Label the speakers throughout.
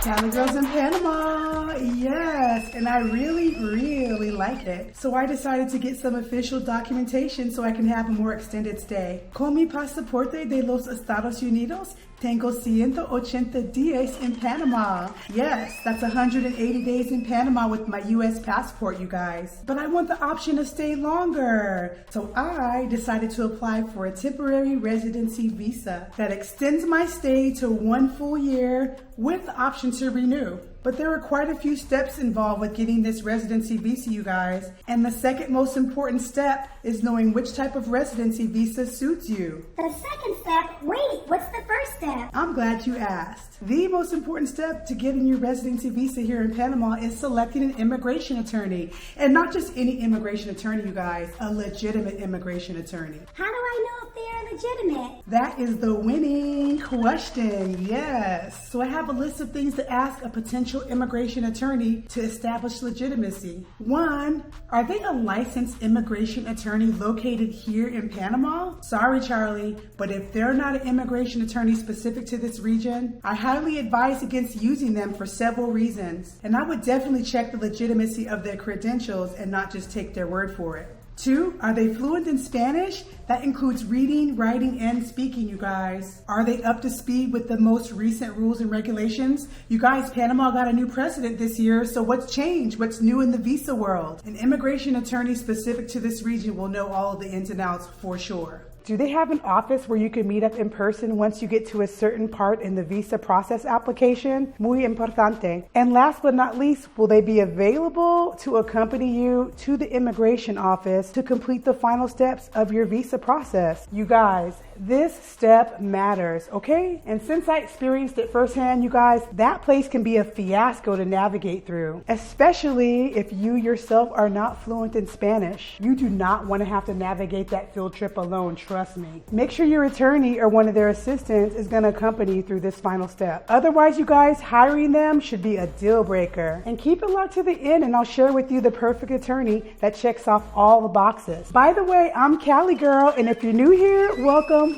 Speaker 1: Cali Girls in Panama, yes, and I really like it. So I decided to get some official documentation so I can have a more extended stay. Con mi pasaporte de los Estados Unidos, tengo 180 días in Panama. Yes, that's 180 days in Panama with my US passport, you guys. But I want the option to stay longer. So I decided to apply for a temporary residency visa that extends my stay to 1 full year with the option to renew. But there are quite a few steps involved with getting this residency visa, you guys. And the second most important step is knowing which type of residency visa suits you.
Speaker 2: The second step? Wait, what's the first step?
Speaker 1: I'm glad you asked. The most important step to getting your residency visa here in Panama is selecting an immigration attorney. And not just any immigration attorney, you guys, a legitimate immigration attorney.
Speaker 2: How do I know if they are legitimate?
Speaker 1: That is the winning question, yes. So I have a list of things to ask a potential immigration attorney to establish legitimacy. 1, are they a licensed immigration attorney located here in Panama? Sorry, Charlie, but if they're not an immigration attorney specific to this region, I highly advise against using them for several reasons. And I would definitely check the legitimacy of their credentials and not just take their word for it. 2, are they fluent in Spanish? That includes reading, writing, and speaking, you guys. Are they up to speed with the most recent rules and regulations? You guys, Panama got a new president this year, so what's changed? What's new in the visa world? An immigration attorney specific to this region will know all of the ins and outs for sure. Do they have an office where you can meet up in person once you get to a certain part in the visa process application? Muy importante. And last but not least, will they be available to accompany you to the immigration office to complete the final steps of your visa process? You guys, this step matters, okay? And since I experienced it firsthand, you guys, that place can be a fiasco to navigate through, especially if you yourself are not fluent in Spanish. You do not want to have to navigate that field trip alone, trust me. Make sure your attorney or one of their assistants is going to accompany you through this final step. Otherwise, you guys, hiring them should be a deal breaker. And keep it locked to the end and I'll share with you the perfect attorney that checks off all the boxes. By the way, I'm Cali Girl, and if you're new here, welcome.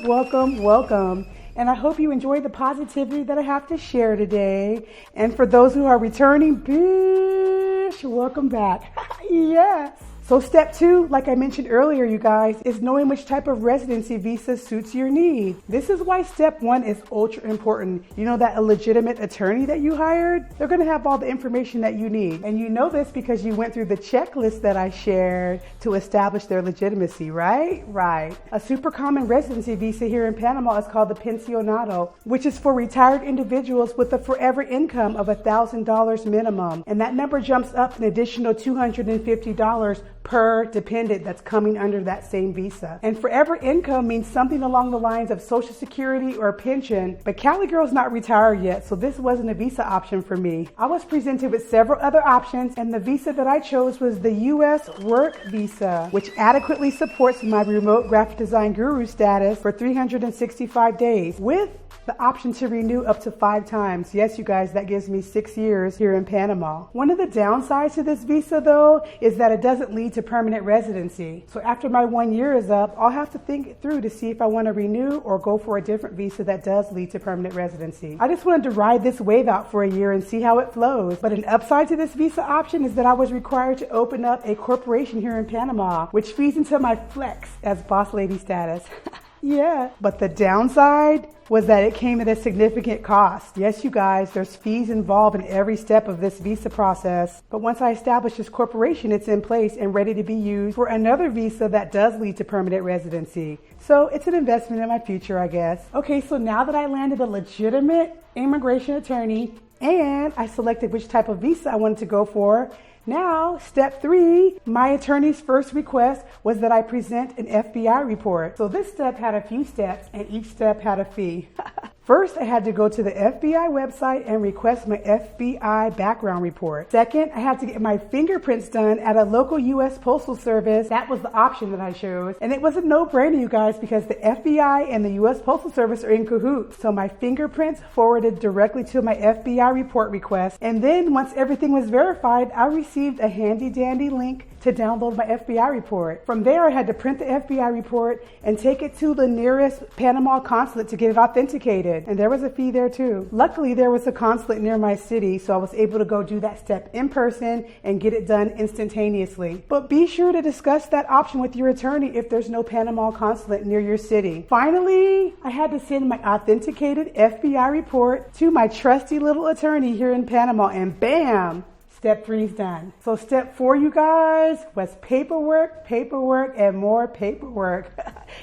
Speaker 1: And I hope you enjoy the positivity that I have to share today. And for those who are returning, bish, welcome back. Yes. So step 2, like I mentioned earlier, you guys, is knowing which type of residency visa suits your needs. This is why step 1 is ultra important. You know that a legitimate attorney that you hired, they're going to have all the information that you need. And you know this because you went through the checklist that I shared to establish their legitimacy, right? Right. A super common residency visa here in Panama is called the pensionado, which is for retired individuals with a forever income of $1,000 minimum. And that number jumps up an additional $250 per dependent that's coming under that same visa. And forever income means something along the lines of Social Security or pension, but Cali Girl's not retired yet, so this wasn't a visa option for me. I was presented with several other options, and the visa that I chose was the U.S. Work Visa, which adequately supports my remote graphic design guru status for 365 days, with the option to renew up to 5 times. Yes, you guys, that gives me 6 years here in Panama. One of the downsides to this visa, though, is that it doesn't lead to permanent residency. So after my 1 year is up, I'll have to think it through to see if I want to renew or go for a different visa that does lead to permanent residency. I just wanted to ride this wave out for a year and see how it flows. But an upside to this visa option is that I was required to open up a corporation here in Panama, which feeds into my flex as boss lady status. Yeah, but the downside was that it came at a significant cost. Yes, you guys, there's fees involved in every step of this visa process. But once I establish this corporation, it's in place and ready to be used for another visa that does lead to permanent residency. So it's an investment in my future, I guess. Okay, so now that I landed a legitimate immigration attorney and I selected which type of visa I wanted to go for, now, step 3, my attorney's first request was that I present an FBI report. So this step had a few steps and each step had a fee. First, I had to go to the FBI website and request my FBI background report. Second, I had to get my fingerprints done at a local U.S. Postal Service. That was the option that I chose. And it was a no-brainer, you guys, because the FBI and the U.S. Postal Service are in cahoots. So my fingerprints forwarded directly to my FBI report request. And then once everything was verified, I received received a handy dandy link to download my FBI report. From there, I had to print the FBI report and take it to the nearest Panama consulate to get it authenticated. And there was a fee there too. Luckily, there was a consulate near my city, so I was able to go do that step in person and get it done instantaneously. But be sure to discuss that option with your attorney if there's no Panama consulate near your city. Finally, I had to send my authenticated FBI report to my trusty little attorney here in Panama, and bam! Step 3 is done. So step 4, you guys, was paperwork, and more paperwork.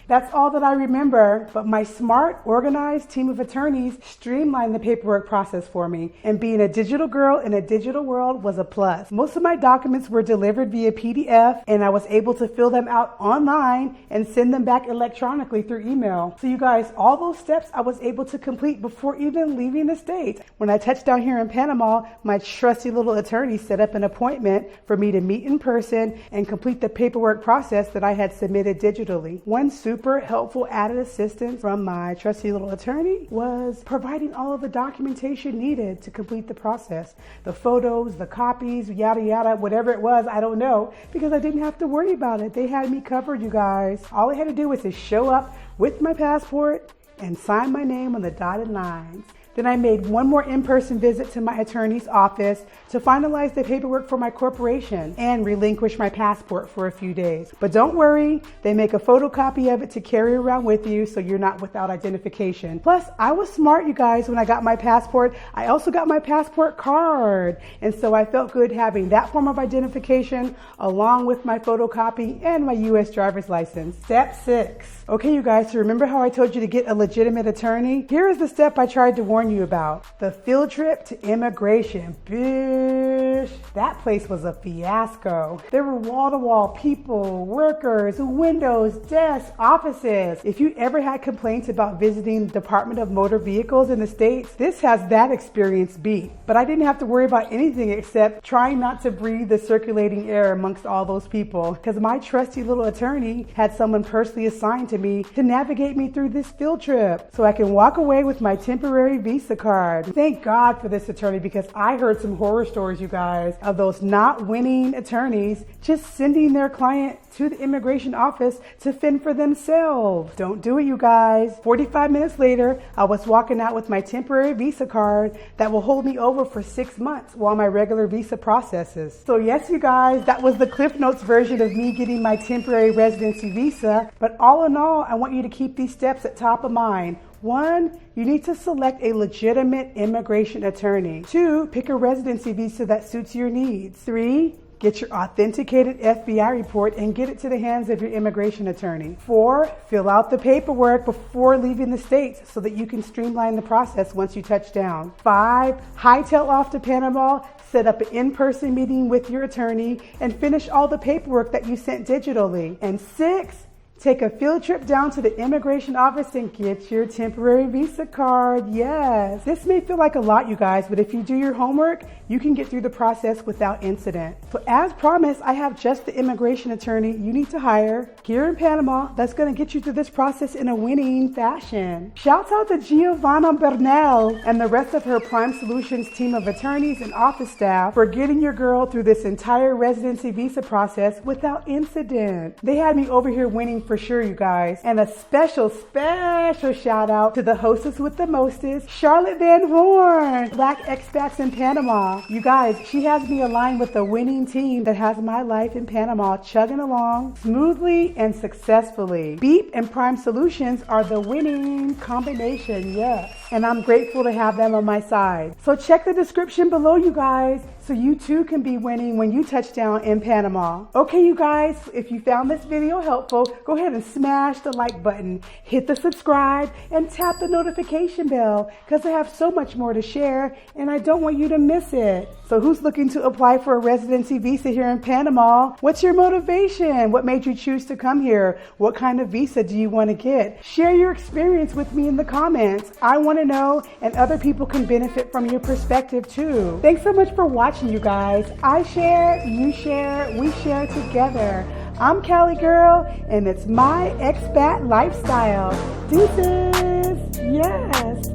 Speaker 1: That's all that I remember, but my smart, organized team of attorneys streamlined the paperwork process for me, and being a digital girl in a digital world was a plus. Most of my documents were delivered via PDF, and I was able to fill them out online and send them back electronically through email. So you guys, all those steps I was able to complete before even leaving the States. When I touched down here in Panama, my trusty little attorney set up an appointment for me to meet in person and complete the paperwork process that I had submitted digitally. One super helpful added assistance from my trusty little attorney was providing all of the documentation needed to complete the process. The photos, the copies, yada yada, whatever it was, I don't know, because I didn't have to worry about it. They had me covered, you guys. All I had to do was to show up with my passport and sign my name on the dotted lines. Then I made one more in-person visit to my attorney's office to finalize the paperwork for my corporation and relinquish my passport for a few days. But don't worry, they make a photocopy of it to carry around with you so you're not without identification. Plus, I was smart, you guys, when I got my passport. I also got my passport card. And so I felt good having that form of identification along with my photocopy and my U.S. driver's license. Step 6. Okay, you guys, so remember how I told you to get a legitimate attorney? Here is the step I tried to warn you about. The field trip to immigration. Bish! That place was a fiasco. There were wall-to-wall people, workers, windows, desks, offices. If you ever had complaints about visiting the Department of Motor Vehicles in the States, this has that experience beat. But I didn't have to worry about anything except trying not to breathe the circulating air amongst all those people, because my trusty little attorney had someone personally assigned to me to navigate me through this field trip so I can walk away with my temporary visa card. Thank God for this attorney, because I heard some horror stories, you guys, of those not winning attorneys just sending their client to the immigration office to fend for themselves. Don't do it, you guys. 45 minutes later, I was walking out with my temporary visa card that will hold me over for 6 months while my regular visa processes. So yes, you guys, that was the Cliff Notes version of me getting my temporary residency visa. But all in all, I want you to keep these steps at top of mind. 1, you need to select a legitimate immigration attorney. 2, pick a residency visa that suits your needs. 3, get your authenticated FBI report and get it to the hands of your immigration attorney. 4, fill out the paperwork before leaving the States so that you can streamline the process once you touch down. 5, hightail off to Panama, set up an in-person meeting with your attorney, and finish all the paperwork that you sent digitally. And 6, take a field trip down to the immigration office and get your temporary visa card. Yes. This may feel like a lot, you guys, but if you do your homework, you can get through the process without incident. So as promised, I have just the immigration attorney you need to hire here in Panama that's going to get you through this process in a winning fashion. Shouts out to Giovanna Bernal and the rest of her Prime Solutions team of attorneys and office staff for getting your girl through this entire residency visa process without incident. They had me over here winning for sure, you guys. And a special shout out to the hostess with the mostest, Charolette Van Horn, Black Expats in Panama. You guys, she has me aligned with the winning team that has my life in Panama chugging along smoothly and successfully. BEIP and Prime Solutions are the winning combination, yes. And I'm grateful to have them on my side. So check the description below, you guys, so you too can be winning when you touch down in Panama. Okay, you guys, if you found this video helpful, go ahead and smash the like button, hit the subscribe, and tap the notification bell, because I have so much more to share and I don't want you to miss it. So who's looking to apply for a residency visa here in Panama? What's your motivation? What made you choose to come here? What kind of visa do you want to get? Share your experience with me in the comments. I want to know, and other people can benefit from your perspective too. Thanks so much for watching, you guys. I share, you share, we share together. I'm Cali Girl, and it's my expat lifestyle. Deuces, yes.